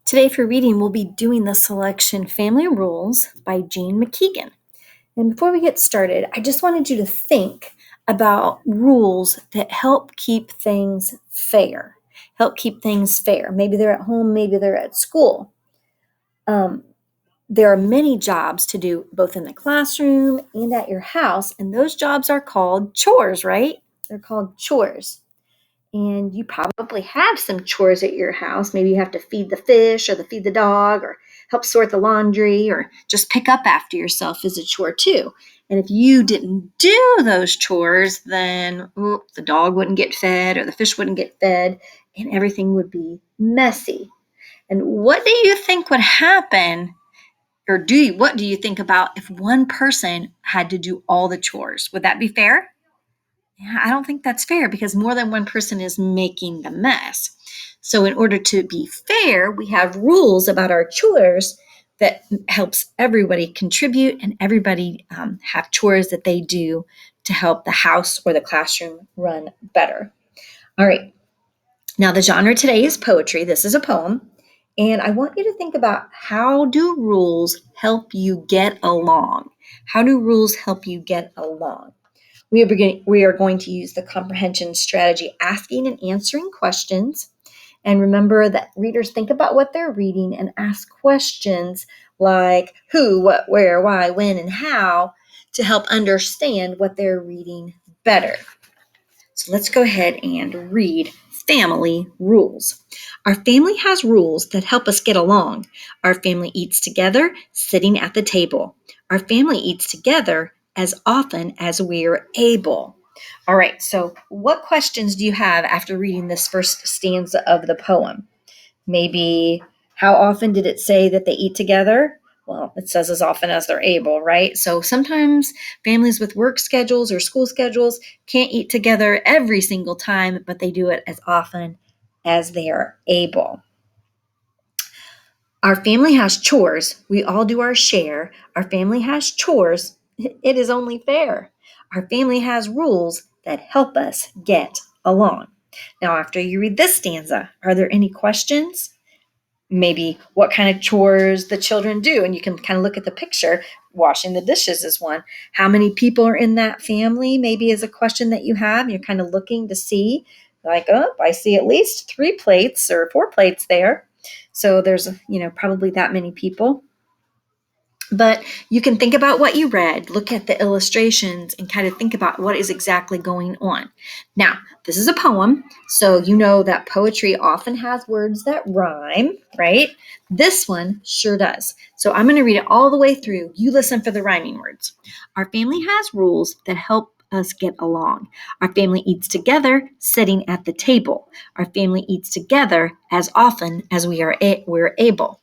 Today for reading, we'll be doing the selection Family Rules by Jean McKeegan. And before we get started, I just wanted you to think about rules that help keep things fair. Maybe they're at home, maybe they're at school. There are many jobs to do both in the classroom and at your house, and those jobs are called chores, right? They're called chores. And you probably have some chores at your house. Maybe you have to feed the fish or feed the dog or help sort the laundry or just pick up after yourself is a chore too. And if you didn't do those chores, then the dog wouldn't get fed or the fish wouldn't get fed and everything would be messy. And what do you think would happen, or what do you think about if one person had to do all the chores? Would that be fair? Yeah, I don't think that's fair because more than one person is making the mess. So in order to be fair, we have rules about our chores that helps everybody contribute and everybody have chores that they do to help the house or the classroom run better. All right. Now the genre today is poetry. This is a poem. And I want you to think about, how do rules help you get along? How do rules help you get along? We are going to use the comprehension strategy, asking and answering questions. And remember that readers think about what they're reading and ask questions like who, what, where, why, when, and how to help understand what they're reading better. So let's go ahead and read family rules. Our family has rules that help us get along. Our family eats together, sitting at the table. Our family eats together as often as we're able. All right, so what questions do you have after reading this first stanza of the poem? Maybe, how often did it say that they eat together? Well, it says as often as they're able, right? So sometimes families with work schedules or school schedules can't eat together every single time, but they do it as often as they are able. Our family has chores. We all do our share. Our family has chores. It is only fair. Our family has rules that help us get along. Now, after you read this stanza, are there any questions? Maybe what kind of chores the children do. And you can kind of look at the picture. Washing the dishes is one. How many people are in that family? Maybe is a question that you have. You're kind of looking to see, like, oh, I see at least 3 plates or 4 plates there. So there's, probably that many people. But you can think about what you read, look at the illustrations, and kind of think about what is exactly going on. Now, this is a poem, so you know that poetry often has words that rhyme, right? This one sure does. So I'm going to read it all the way through. You listen for the rhyming words. Our family has rules that help us get along. Our family eats together, sitting at the table. Our family eats together as often as we're able.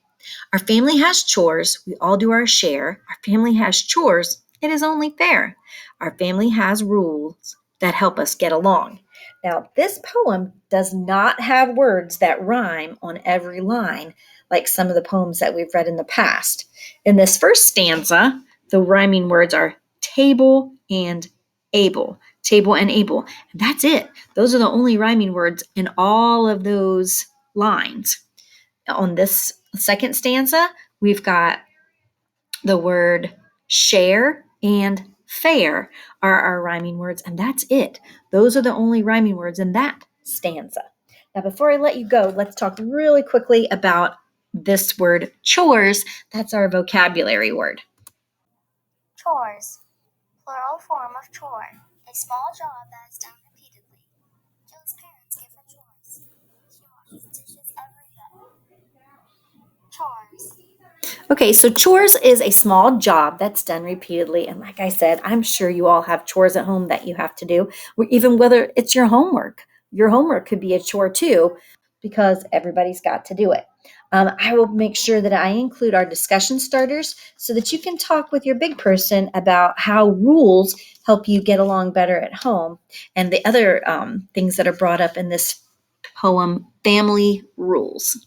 Our family has chores. We all do our share. Our family has chores. It is only fair. Our family has rules that help us get along. Now, this poem does not have words that rhyme on every line like some of the poems that we've read in the past. In this first stanza, the rhyming words are table and able. Table and able. And that's it. Those are the only rhyming words in all of those lines. On this second stanza, we've got the word share and fair are our rhyming words, and that's it. Those are the only rhyming words in that stanza. Now, before I let you go, let's talk really quickly about this word chores. That's our vocabulary word. Chores, plural form of chore, a small job that is done repeatedly. Joe's parents give her chores. She washes dishes every day. Chores. Okay, so chores is a small job that's done repeatedly. And like I said, I'm sure you all have chores at home that you have to do, even whether it's your homework. Your homework could be a chore too, because everybody's got to do it. I will make sure that I include our discussion starters so that you can talk with your big person about how rules help you get along better at home, and the other things that are brought up in this poem, family rules.